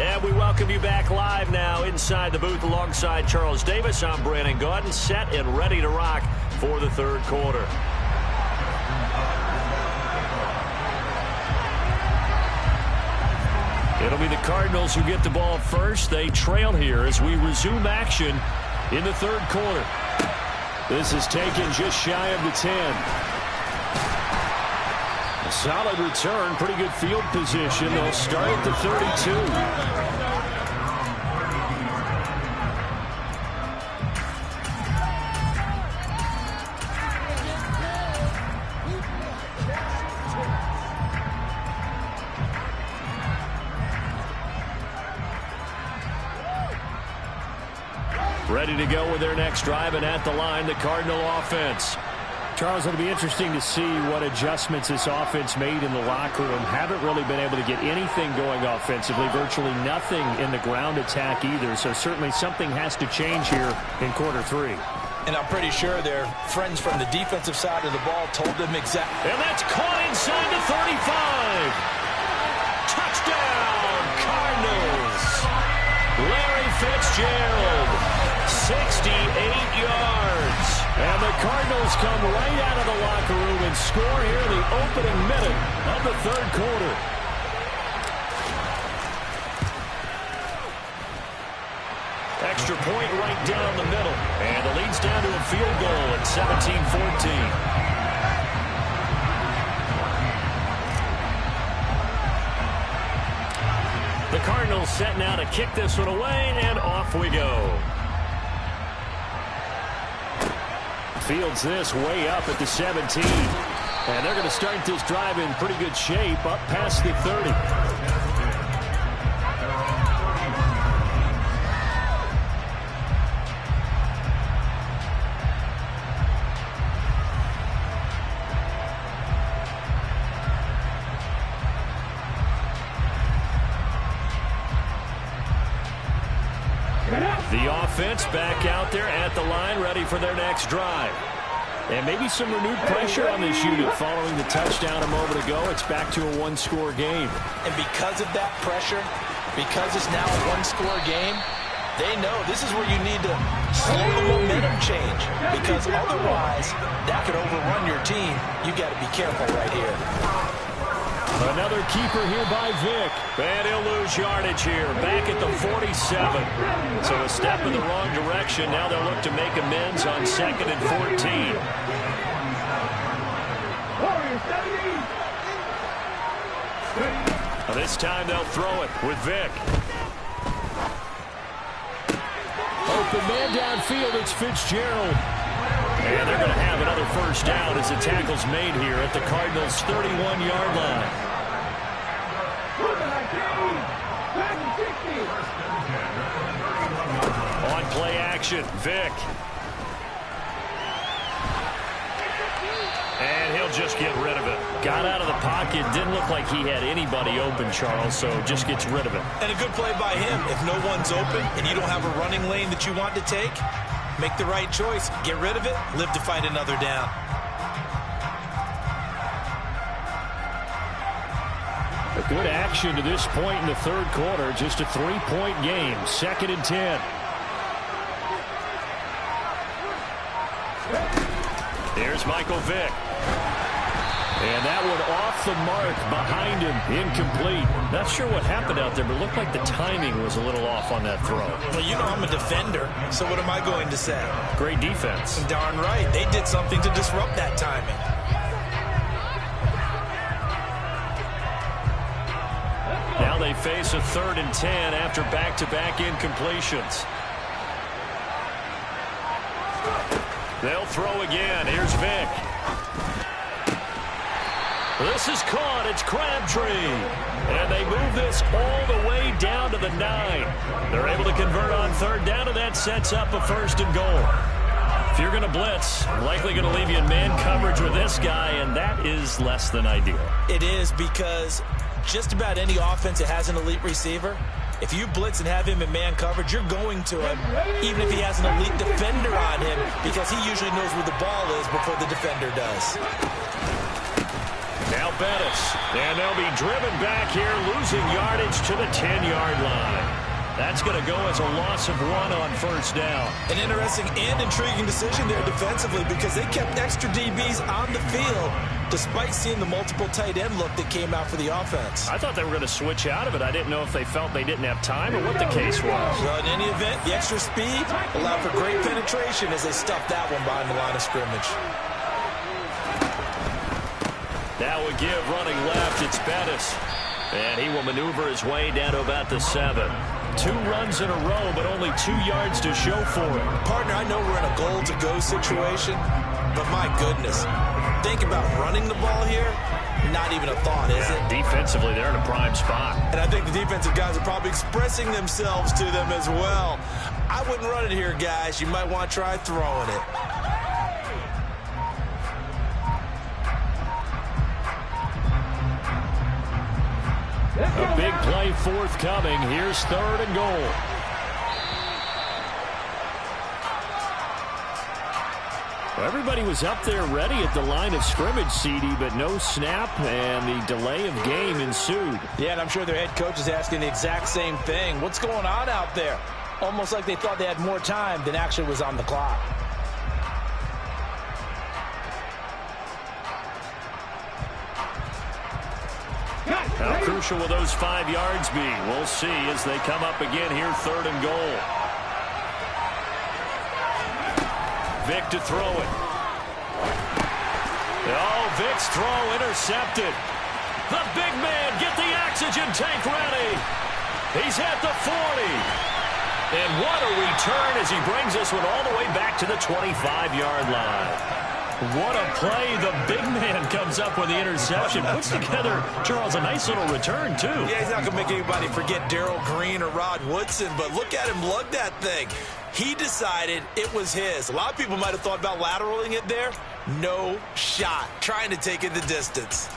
And we welcome you back live now inside the booth alongside Charles Davis. I'm Brandon Gaudin, set and ready to rock for the third quarter. It'll be the Cardinals who get the ball first. They trail here as we resume action in the third quarter. This is taken just shy of the 10. A solid return, pretty good field position. They'll start at the 32. Ready to go with their next drive, and at the line, the Cardinal offense. Charles, it'll be interesting to see what adjustments this offense made in the locker room. Haven't really been able to get anything going offensively, virtually nothing in the ground attack either, so certainly something has to change here in quarter three. And I'm pretty sure their friends from the defensive side of the ball told them exactly. And that's caught inside the 35. Touchdown, Cardinals. Larry Fitzgerald. 68 yards. And the Cardinals come right out of the locker room and score here in the opening minute of the third quarter. Extra point right down the middle. And the lead's down to a field goal at 17-14. The Cardinals set now to kick this one away, and off we go. Fields this way up at the 17. And they're going to start this drive in pretty good shape up past the 30. The offense back out there at the line, ready for their next drive. And maybe some renewed pressure on this unit following the touchdown a moment ago. It's back to a one-score game. And because of that pressure, because it's now a one-score game, they know this is where you need to slow the momentum change. Because otherwise, that could overrun your team. You got to be careful right here. Another keeper here by Vick. And he'll lose yardage here, back at the 47. So a step in the wrong direction. Now they'll look to make amends on 2nd and 14. This time they'll throw it with Vick. Open man downfield, it's Fitzgerald. And they're going to have another first down as the tackle's made here at the Cardinals' 31-yard line. On play action, Vick. And he'll just get rid of it. Got out of the pocket, didn't look like he had anybody open, Charles, so just gets rid of it. And a good play by him. If no one's open and you don't have a running lane that you want to take, make the right choice. Get rid of it. Live to fight another down. A good action to this point in the third quarter. Just a 3-point game. 2nd and 10. Here's Michael Vick. And that one off the mark behind him. Incomplete. Not sure what happened out there, but it looked like the timing was a little off on that throw. Well, you know I'm a defender, so what am I going to say? Great defense. Darn right. They did something to disrupt that timing. Now they face a 3rd and 10 after back-to-back incompletions. They'll throw again. Here's Vick. This is caught. It's Crabtree. And they move this all the way down to the 9. They're able to convert on 3rd down, and that sets up a 1st and goal. If you're going to blitz, likely going to leave you in man coverage with this guy, and that is less than ideal. It is, because just about any offense that has an elite receiver, if you blitz and have him in man coverage, you're going to him, even if he has an elite defender on him, because he usually knows where the ball is before the defender does. Now Bettis, and they'll be driven back here, losing yardage to the 10-yard line. That's going to go as a loss of 1 on first down. An interesting and intriguing decision there defensively because they kept extra DBs on the field despite seeing the multiple tight end look that came out for the offense. I thought they were going to switch out of it. I didn't know if they felt they didn't have time or what the case was. Well, in any event, the extra speed allowed for great penetration as they stuffed that one behind the line of scrimmage. That would give running left. It's Bettis. And he will maneuver his way down to about the 7. 2 runs in a row, but only 2 yards to show for it. Partner, I know we're in a goal-to-go situation, but my goodness, think about running the ball here. Not even a thought, is it? Defensively, they're in a prime spot. And I think the defensive guys are probably expressing themselves to them as well. I wouldn't run it here, guys. You might want to try throwing it. A big play forthcoming. Here's 3rd and goal. Well, everybody was up there ready at the line of scrimmage, CD, but no snap, and the delay of game ensued. Yeah, and I'm sure their head coach is asking the exact same thing. What's going on out there? Almost like they thought they had more time than actually was on the clock. How crucial will those 5 yards be? We'll see as they come up again here, 3rd and goal. Vick to throw it. Oh, Vick's throw intercepted. The big man, get the oxygen tank ready. He's at the 40. And what a return as he brings this one all the way back to the 25-yard line. What a play. The big man comes up with the interception. Puts together, Charles, a nice little return, too. Yeah, he's not going to make anybody forget Darrell Green or Rod Woodson, but look at him lug that thing. He decided it was his. A lot of people might have thought about lateraling it there. No shot. Trying to take it the distance.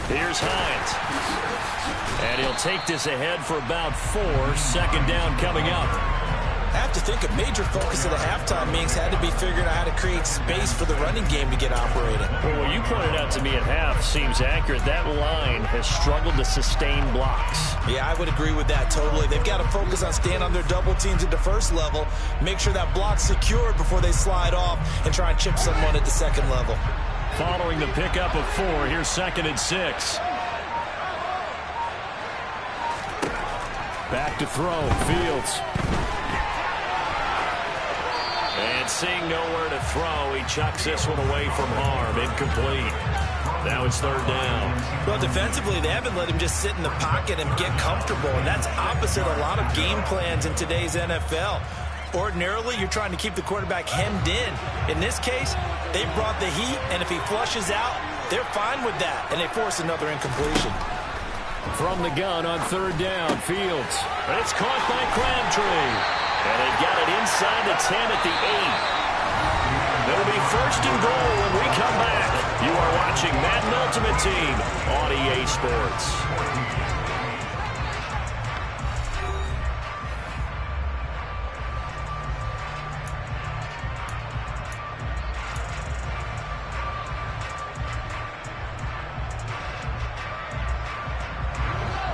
Here's Hines. And he'll take this ahead for about 4. 2nd down coming up. I have to think a major focus of the halftime meetings had to be figuring out how to create space for the running game to get operating. Well, what you pointed out to me at half seems accurate. That line has struggled to sustain blocks. Yeah, I would agree with that totally. They've got to focus on staying on their double teams at the first level, make sure that block's secured before they slide off, and try and chip someone at the second level. Following the pickup of 4, here's 2nd and 6. Back to throw, Fields. And seeing nowhere to throw, he chucks this one away from harm. Incomplete. Now it's 3rd down. Well, defensively, they haven't let him just sit in the pocket and get comfortable, and that's opposite a lot of game plans in today's NFL. Ordinarily, you're trying to keep the quarterback hemmed in. In this case, they brought the heat, and if he flushes out, they're fine with that, and they force another incompletion. From the gun on 3rd down, Fields. It's caught by Crabtree. And they've got it inside the 10 at the 8. It'll be 1st and goal when we come back. You are watching Madden Ultimate Team on EA Sports.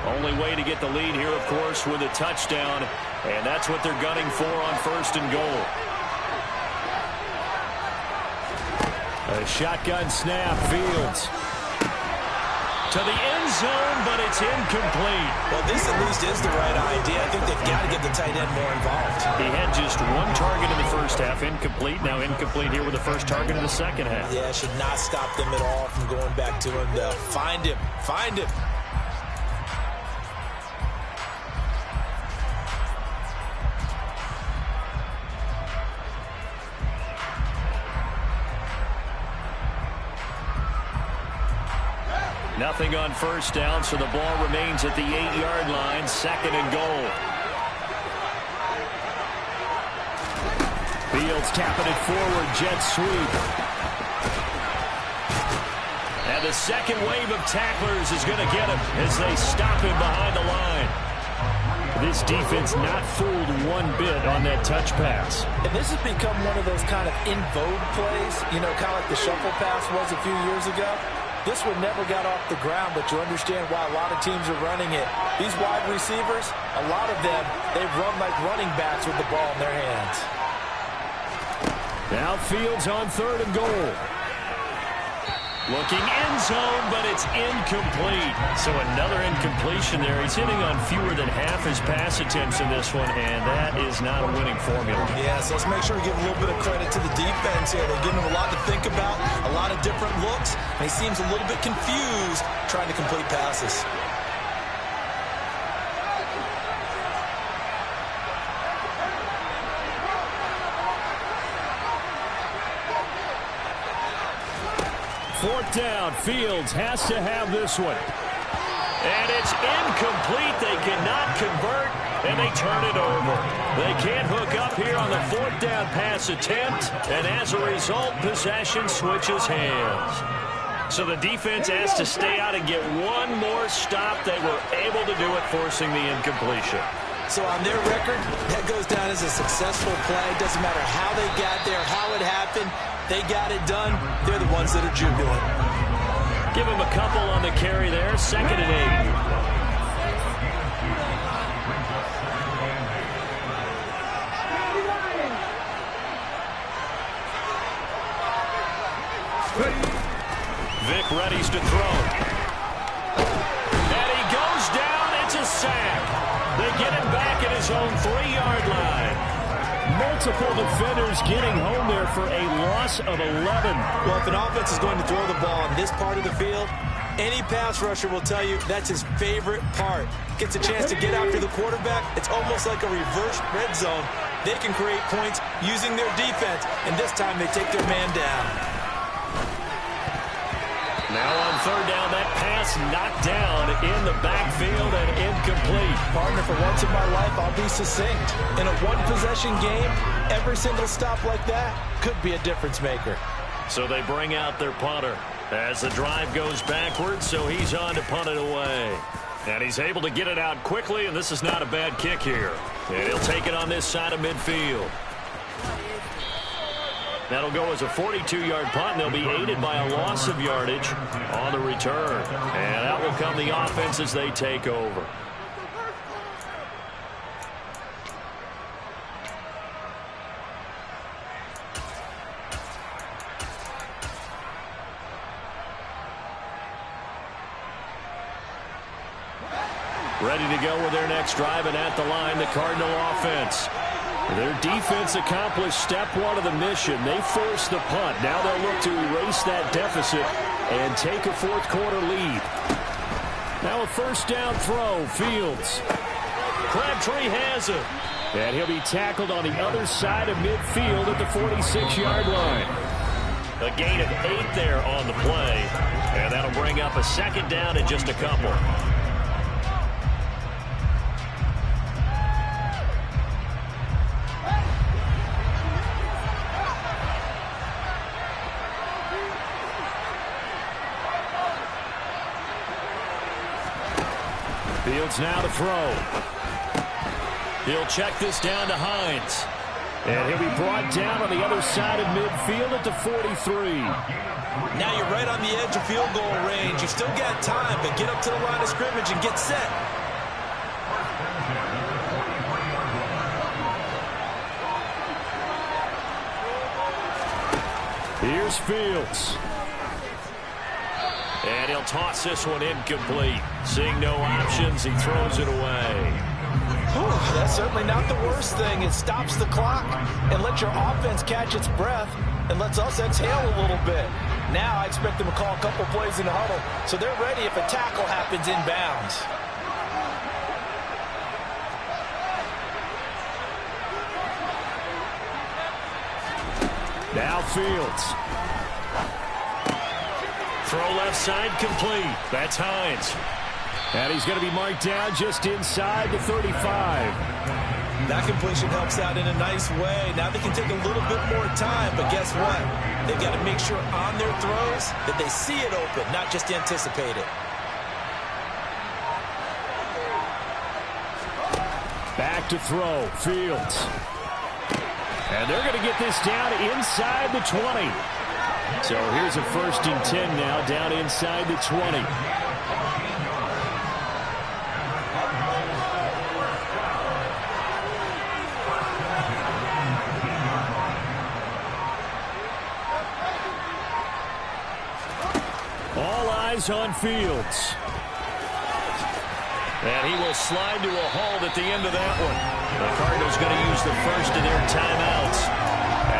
Only way to get the lead here, of course, with a touchdown, and that's what they're gunning for on 1st and goal. A shotgun snap, Fields. To the end zone, but it's incomplete. Well, this at least is the right idea. I think they've got to get the tight end more involved. He had just 1 target in the first half, incomplete. Now incomplete here with the first target in the second half. Yeah, should not stop them at all from going back to him, though. Find him. Find him. Nothing on 1st down, so the ball remains at the 8-yard line. 2nd and goal. Fields tapping it forward, jet sweep. And the second wave of tacklers is going to get him as they stop him behind the line. This defense not fooled one bit on that touch pass. And this has become one of those kind of in vogue plays, you know, kind of like the shuffle pass was a few years ago. This one never got off the ground, but you understand why a lot of teams are running it. These wide receivers, a lot of them, they run like running backs with the ball in their hands. Now Fields on 3rd and goal. Looking end zone, but it's incomplete. So another incompletion there. He's hitting on fewer than half his pass attempts in this one, and that is not a winning formula. Yeah, so let's make sure we give a little bit of credit to the defense here. They're giving him a lot to think about, a lot of different looks, and he seems a little bit confused trying to complete passes. Fourth down, Fields has to have this one. And it's incomplete. They cannot convert, and they turn it over. They can't hook up here on the 4th down pass attempt, and as a result, possession switches hands. So the defense has to stay out and get one more stop. They were able to do it, forcing the incompletion. So on their record, that goes down as a successful play. Doesn't matter how they got there, how it happened. They got it done. They're the ones that are jubilant. Give him a couple on the carry there. 2nd and 8. Vic readies to throw. And he goes down. It's a sack. They get him back at his own 3-yard line. Multiple defenders getting home there for a loss of 11. Well, if an offense is going to throw the ball on this part of the field, any pass rusher will tell you that's his favorite part. Gets a chance to get after the quarterback. It's almost like a reverse red zone. They can create points using their defense, and this time they take their man down. Now on 3rd down, that pass knocked down in the backfield and incomplete. Partner, for once in my life, I'll be succinct. In a one-possession game, every single stop like that could be a difference maker. So they bring out their punter as the drive goes backwards, so he's on to punt it away. And he's able to get it out quickly, and this is not a bad kick here. And he'll take it on this side of midfield. That'll go as a 42-yard punt, and they'll be aided by a loss of yardage on the return. And that will come the offense as they take over. Ready to go with their next drive, and at the line, the Cardinal offense. Their defense accomplished step 1 of the mission. They forced the punt. Now they'll look to erase that deficit and take a 4th quarter lead. Now a 1st down throw. Fields. Crabtree has it. And he'll be tackled on the other side of midfield at the 46-yard line. A gain of 8 there on the play. And that'll bring up a 2nd down and just a couple. Fields now to throw. He'll check this down to Hines. And he'll be brought down on the other side of midfield at the 43. Now you're right on the edge of field goal range. You've still got time, but get up to the line of scrimmage and get set. Here's Fields. And he'll toss this one incomplete. Seeing no options, he throws it away. Whew, that's certainly not the worst thing. It stops the clock and lets your offense catch its breath and lets us exhale a little bit. Now I expect them to call a couple plays in the huddle, so they're ready if a tackle happens inbounds. Now Fields. Throw left side complete. That's Hines. And he's going to be marked down just inside the 35. That completion helps out in a nice way. Now they can take a little bit more time, but guess what? They've got to make sure on their throws that they see it open, not just anticipate it. back to throw. Fields. And they're going to get this down inside the 20. So here's a 1st and 10 now, down inside the 20. All eyes on Fields. And he will slide to a halt at the end of that one. The Cardinals going to use the first of their timeouts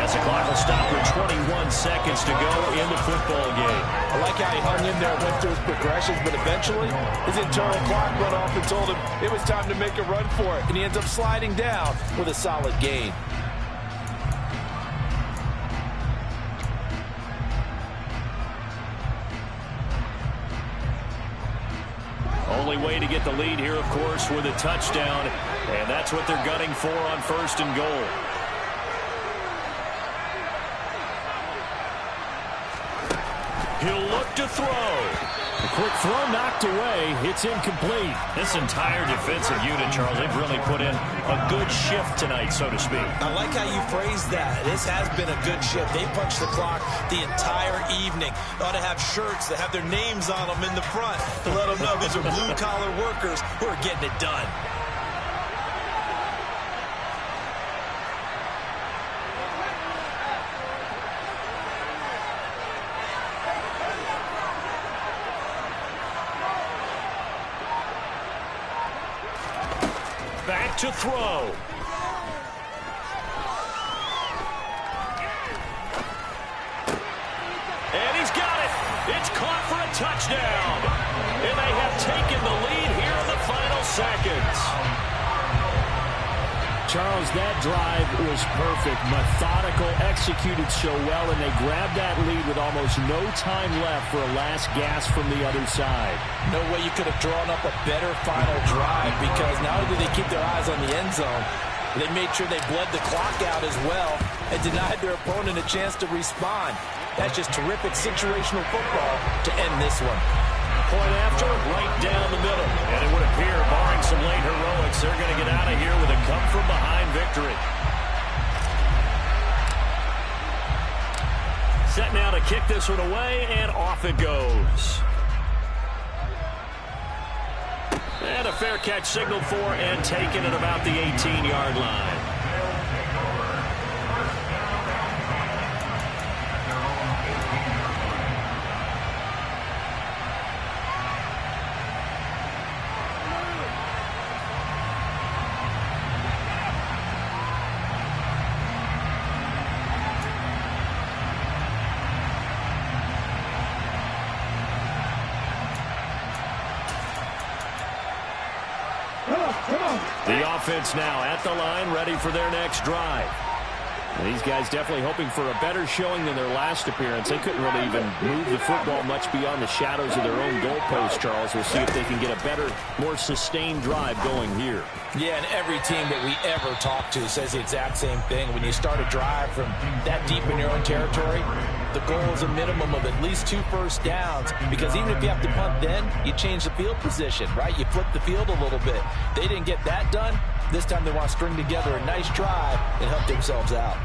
as the clock will stop for 21 seconds to go in the football game. I like how he hung in there and went through his progressions, but eventually his internal clock went off and told him it was time to make a run for it, and he ends up sliding down with a solid gain. Only way to get the lead here, of course, with a touchdown, and that's what they're gunning for on 1st and goal. He'll look to throw. A quick throw knocked away. It's incomplete. This entire defensive unit, Charles, they've really put in a good shift tonight, so to speak. I like how you phrased that. This has been a good shift. They punched the clock the entire evening. They ought to have shirts that have their names on them in the front to let them know these are blue-collar workers who are getting it done. Back to throw. And he's got it. It's caught for a touchdown. And they have taken the lead here in the final seconds. Charles, that drive was perfect. Methodical, executed so well, and they grabbed that lead with almost no time left for a last gasp from the other side. No way you could have drawn up a better final drive, because not only did they keep their eyes on the end zone, they made sure they bled the clock out as well and denied their opponent a chance to respond. That's just terrific situational football to end this one. Point after, right down the middle. And it would appear, barring some late heroics, they're going to get out of here with a come-from-behind victory. Set now to kick this one away, and off it goes. And a fair catch signaled for and taken at about the 18-yard line. The offense now at the line, ready for their next drive. And these guys definitely hoping for a better showing than their last appearance. They couldn't really even move the football much beyond the shadows of their own goalpost, Charles. We'll see if they can get a better, more sustained drive going here. Yeah, and every team that we ever talk to says the exact same thing. When you start a drive from that deep in your own territory, the goal is a minimum of at least 2 first downs, because even if you have to punt then, you change the field position, right? You flip the field a little bit. They didn't get that done. This time they want to string together a nice drive and help themselves out.